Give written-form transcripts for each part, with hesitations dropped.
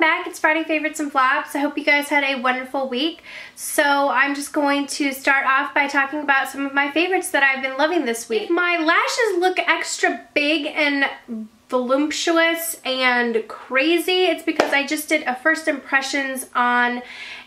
back. It's Friday Favorites and Flops. I hope you guys had a wonderful week. So I'm just going to start off by talking about some of my favorites that I've been loving this week. If my lashes look extra big and voluptuous and crazy, it's because I just did a first impressions on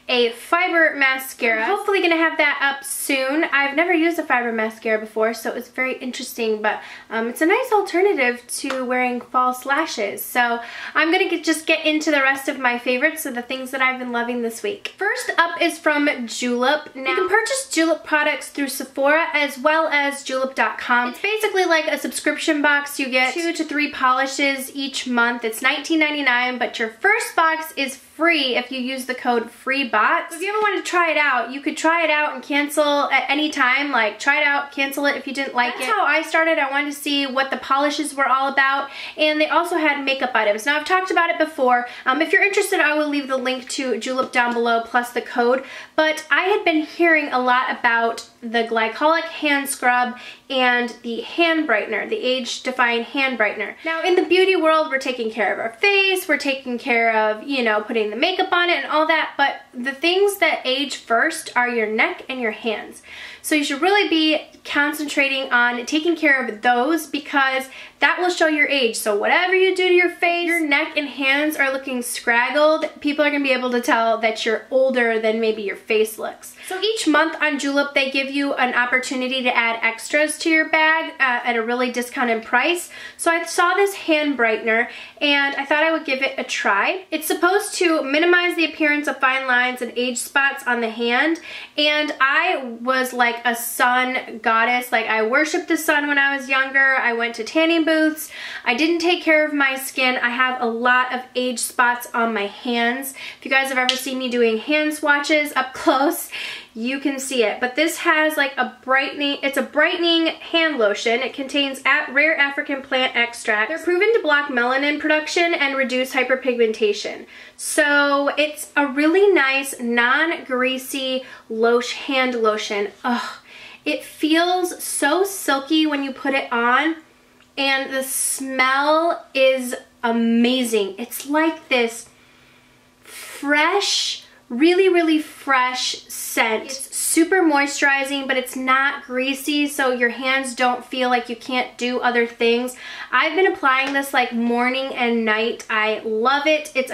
a fiber mascara. I'm hopefully gonna have that up soon. I've never used a fiber mascara before, so it was very interesting, but it's a nice alternative to wearing false lashes. So I'm gonna just get into the rest of my favorites, so the things that I've been loving this week. First up is from Julep. Now, you can purchase Julep products through Sephora as well as julep.com. It's basically like a subscription box. You get 2 to 3 polishes each month. It's $19.99, but your first box is free if you use the code FREEBOTS. So if you ever want to try it out, you could try it out and cancel at any time. Like, try it out, cancel it if you didn't like it. That's how I started. I wanted to see what the polishes were all about, and they also had makeup items. Now, I've talked about it before. If you're interested, I will leave the link to Julep down below plus the code, but I had been hearing a lot about the glycolic hand scrub and the hand brightener, the age-defying hand brightener. Now, in the beauty world, we're taking care of our face, we're taking care of, you know, putting the makeup on it and all that, but the things that age first are your neck and your hands. So you should really be concentrating on taking care of those, because that will show your age. So whatever you do to your face, your neck and hands are looking scraggled, people are gonna be able to tell that you're older than maybe your face looks. So each month on Julep, they give you an opportunity to add extras to your bag at a really discounted price. So I saw this hand brightener and I thought I would give it a try. It's supposed to minimize the appearance of fine lines and age spots on the hand, and I was like a sun goddess. Like, I worshipped the sun when I was younger. I went to tanning booths. I didn't take care of my skin. I have a lot of age spots on my hands. If you guys have ever seen me doing hand swatches up close, you can see it. But this has like a brightening, it's a brightening hand lotion. It contains rare African plant extracts. They're proven to block melanin production and reduce hyperpigmentation. So it's a really nice non-greasy hand lotion. Ugh, it feels so silky when you put it on, and the smell is amazing. It's like this fresh, really fresh scent. It's super moisturizing, but it's not greasy, so your hands don't feel like you can't do other things. I've been applying this like morning and night. I love it. It's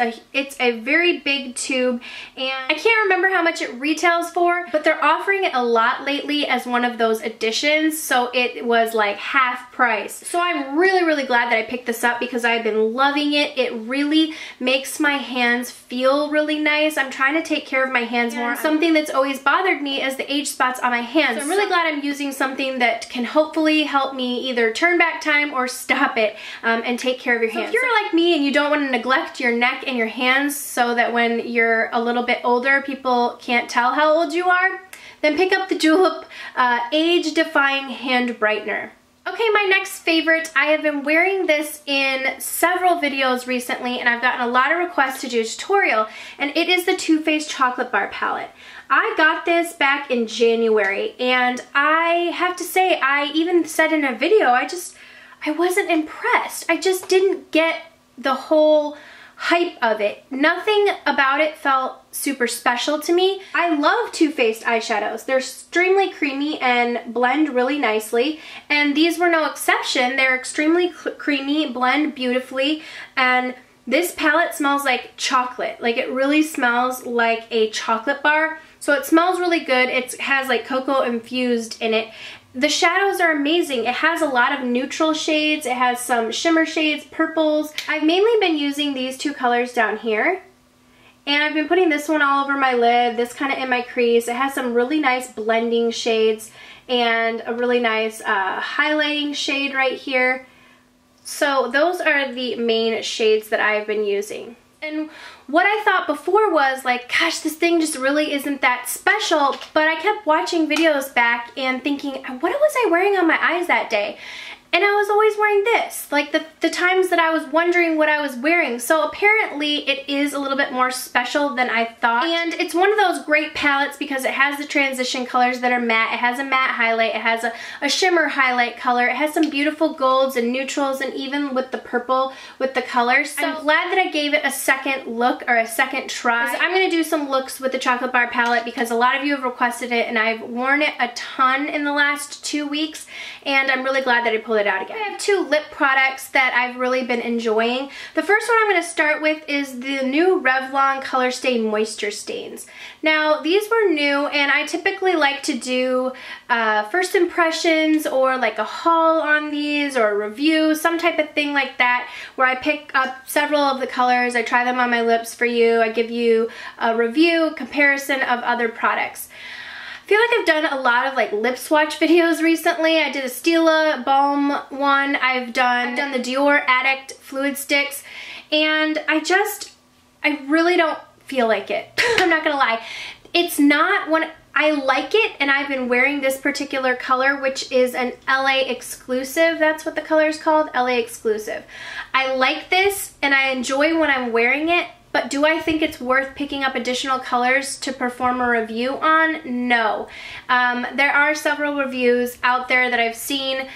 a very big tube, and I can't remember how much it retails for, but they're offering it a lot lately as one of those additions, so it was like half price. So I'm really glad that I picked this up, because I've been loving it. It really makes my hands feel really nice. I'm trying to take care of my hands more. Something that's always bothered me is the age spots on my hands. So I'm really glad I'm using something that can hopefully help me either turn back time or stop it and take care of your hands. So if you're like me and you don't want to neglect your neck and your hands so that when you're a little bit older, people can't tell how old you are, then pick up the Julep age-defying hand brightener. Okay, my next favorite, I have been wearing this in several videos recently, and I've gotten a lot of requests to do a tutorial, and it is the Too Faced Chocolate Bar Palette. I got this back in January, and I have to say, I even said in a video, I wasn't impressed. I just didn't get the whole hype of it. Nothing about it felt super special to me. I love Too Faced eyeshadows. They're extremely creamy and blend really nicely, and these were no exception. They're extremely creamy, blend beautifully, and this palette smells like chocolate. Like, it really smells like a chocolate bar. So it smells really good. It has like cocoa infused in it. The shadows are amazing. It has a lot of neutral shades. It has some shimmer shades, purples. I've mainly been using these two colors down here. And I've been putting this one all over my lid, this kind of in my crease. It has some really nice blending shades and a really nice highlighting shade right here. So those are the main shades that I've been using. And what I thought before was like, gosh, this thing just really isn't that special, but I kept watching videos back and thinking, what was I wearing on my eyes that day? and I was always wearing this, like the times that I was wondering what I was wearing. So apparently it is a little bit more special than I thought. And it's one of those great palettes because it has the transition colors that are matte. It has a matte highlight. It has a shimmer highlight color. It has some beautiful golds and neutrals, and even with the purple with the colors. So I'm glad that I gave it a second look, or a second try. I'm going to do some looks with the Chocolate Bar palette because a lot of you have requested it, and I've worn it a ton in the last 2 weeks, and I'm really glad that I pulled it out again. I have 2 lip products that I've really been enjoying. The first one I'm going to start with is the new Revlon Color Stay Moisture Stains. Now, these were new, and I typically like to do first impressions or like a haul on these, or a review, some type of thing like that, where I pick up several of the colors, I try them on my lips for you, I give you a review, comparison of other products. I feel like I've done a lot of like lip swatch videos recently. I did a Stila Balm one, I've done the Dior Addict Fluid Sticks, and I really don't feel like it. I'm not gonna lie. It's not when I like it, and I've been wearing this particular color, which is an LA exclusive. That's what the color is called, LA exclusive. I like this and I enjoy when I'm wearing it, but do I think it's worth picking up additional colors to perform a review on? No. There are several reviews out there that I've seen,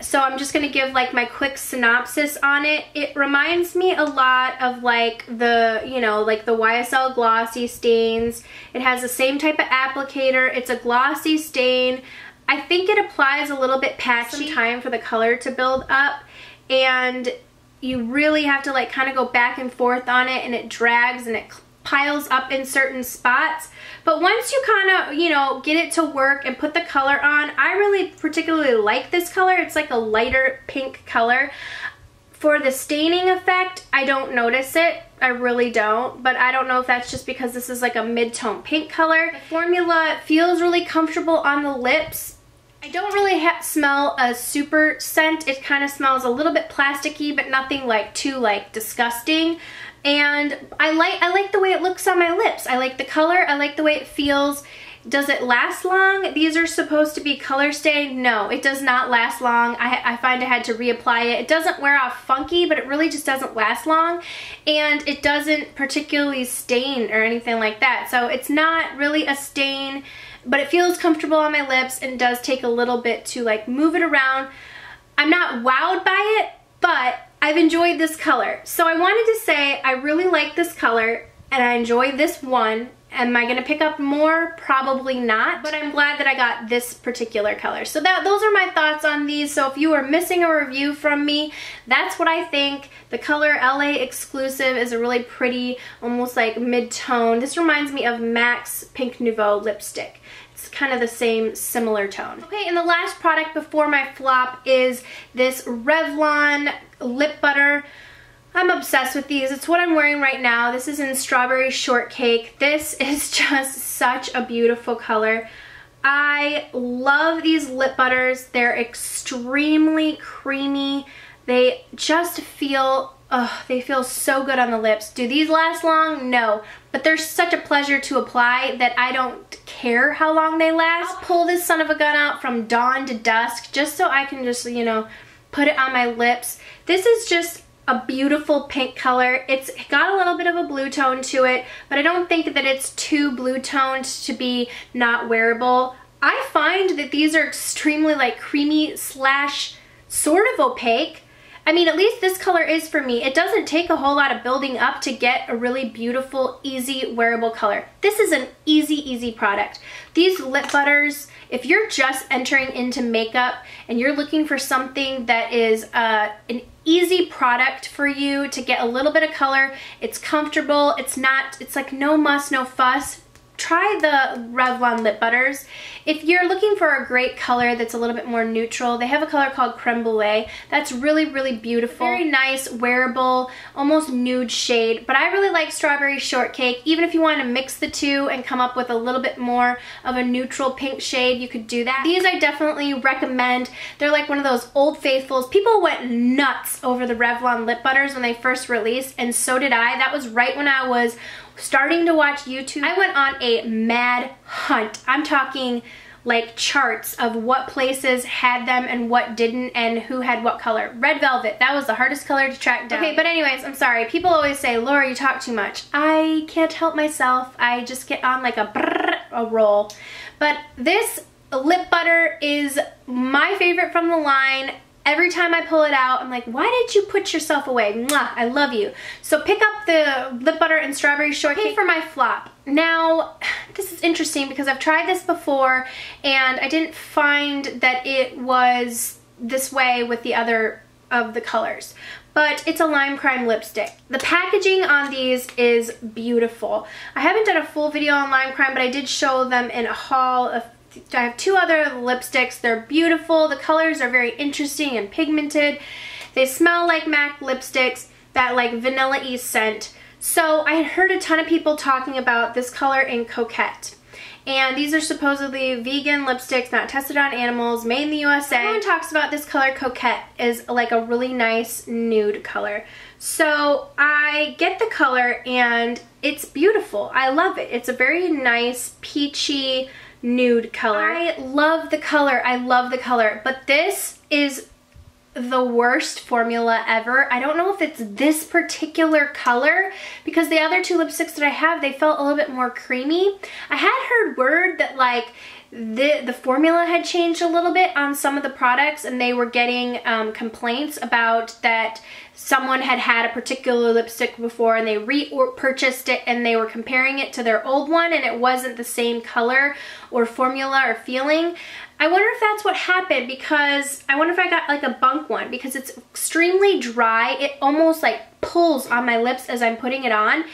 so I'm just going to give like my quick synopsis on it. It reminds me a lot of like the, you know, like the YSL glossy stains. It has the same type of applicator. It's a glossy stain. I think it applies a little bit patchy. Some time for the color to build up, and you really have to like kind of go back and forth on it, and it drags and it piles up in certain spots. But once you kind of, you know, get it to work and put the color on, I really particularly like this color. It's like a lighter pink color. For the staining effect, I don't notice it. I really don't, but I don't know if that's just because this is like a mid-tone pink color. The formula feels really comfortable on the lips. I don't really smell a super scent. It kind of smells a little bit plasticky, but nothing like too like disgusting. And I like the way it looks on my lips. I like the color. I like the way it feels. Does it last long? These are supposed to be color stay. No, it does not last long. I find I had to reapply it. It doesn't wear off funky, but it really just doesn't last long. And it doesn't particularly stain or anything like that. So it's not really a stain, but it feels comfortable on my lips, and it does take a little bit to like move it around. I'm not wowed by it, but I've enjoyed this color. So I wanted to say I really like this color and I enjoy this one. Am I gonna pick up more? Probably not, but I'm glad that I got this particular color. So those are my thoughts on these. So if you are missing a review from me, that's what I think. The color LA exclusive is a really pretty, almost like mid-tone. This reminds me of MAC's Pink Nouveau lipstick. It's kind of the same similar tone. Okay, and the last product before my flop is this Revlon lip butter. I'm obsessed with these. It's what I'm wearing right now. This is in Strawberry Shortcake. This is just such a beautiful color. I love these lip butters. They're extremely creamy. They just feel, they feel so good on the lips. Do these last long? No. But they're such a pleasure to apply that I don't care how long they last. I'll pull this son of a gun out from dawn to dusk just so I can just, you know, put it on my lips. This is just a beautiful pink color. It's got a little bit of a blue tone to it, but I don't think that it's too blue toned to be not wearable. I find that these are extremely like creamy slash sort of opaque. I mean, at least this color is for me. It doesn't take a whole lot of building up to get a really beautiful, easy, wearable color. This is an easy, easy product. These lip butters, if you're just entering into makeup and you're looking for something that is an easy product for you to get a little bit of color, it's comfortable, it's like no muss, no fuss, try the Revlon lip butters. If you're looking for a great color that's a little bit more neutral, they have a color called Creme Brulee. That's really, really beautiful. Very nice, wearable, almost nude shade. But I really like Strawberry Shortcake. Even if you want to mix the two and come up with a little bit more of a neutral pink shade, you could do that. These I definitely recommend. They're like one of those old faithfuls. People went nuts over the Revlon lip butters when they first released, and so did I. That was right when I was starting to watch YouTube. I went on a mad hunt. I'm talking like charts of what places had them and what didn't and who had what color. Red Velvet, that was the hardest color to track down. Okay, but anyways, I'm sorry. People always say, Laura, you talk too much. I can't help myself. I just get on like a roll. But this lip butter is my favorite from the line. Every time I pull it out, I'm like, why did you put yourself away? Mwah, I love you. So pick up the lip butter and strawberry shortcake. Okay, for my flop. Now, this is interesting because I've tried this before and I didn't find that it was this way with the other of the colors. But it's a Lime Crime lipstick. The packaging on these is beautiful. I haven't done a full video on Lime Crime, but I did show them in a haul of I have two other lipsticks. They're beautiful. The colors are very interesting and pigmented. They smell like MAC lipsticks, that like vanilla-y scent. So I had heard a ton of people talking about this color in Coquette. And these are supposedly vegan lipsticks, not tested on animals, made in the USA. Everyone talks about this color Coquette is like a really nice nude color. So I get the color and it's beautiful. I love it. It's a very nice peachy nude color. I love the color. I love the color. But this is the worst formula ever. I don't know if it's this particular color because the other two lipsticks that I have, they felt a little bit more creamy. I had heard word that like the formula had changed a little bit on some of the products and they were getting complaints about that someone had had a particular lipstick before and they repurchased it and they were comparing it to their old one and it wasn't the same color or formula or feeling. I wonder if that's what happened because I wonder if I got like a bunk one because it's extremely dry. It almost like pulls on my lips as I'm putting it on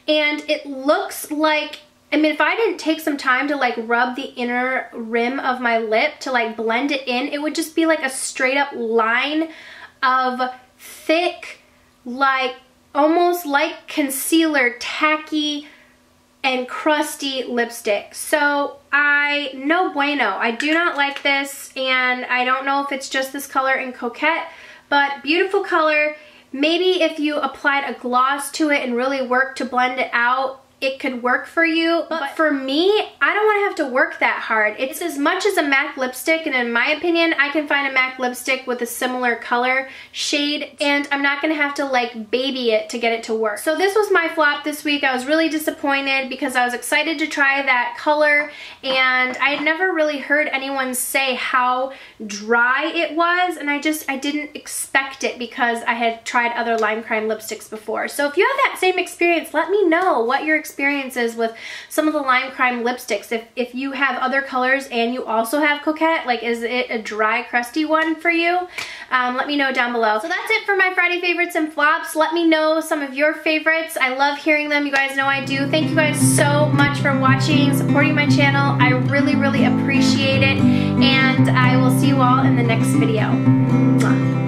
and it looks like, I mean, if I didn't take some time to like rub the inner rim of my lip to like blend it in, it would just be like a straight up line of thick, like almost like concealer, tacky and crusty lipstick. So no bueno. I do not like this and I don't know if it's just this color in Coquette, but beautiful color. Maybe if you applied a gloss to it and really worked to blend it out, it could work for you, but for me, I don't want to have to work that hard. It's as much as a MAC lipstick, and in my opinion, I can find a MAC lipstick with a similar color shade, and I'm not going to have to like baby it to get it to work. So this was my flop this week. I was really disappointed because I was excited to try that color, and I had never really heard anyone say how dry it was, and I didn't expect it because I had tried other Lime Crime lipsticks before. So if you have that same experience, let me know what your experiences with some of the Lime Crime lipsticks. If you have other colors and you also have Coquette, like is it a dry crusty one for you? Let me know down below. So that's it for my Friday favorites and flops. Let me know some of your favorites. I love hearing them. You guys know I do. Thank you guys so much for watching, supporting my channel. I really, really appreciate it, and I will see you all in the next video. Mwah.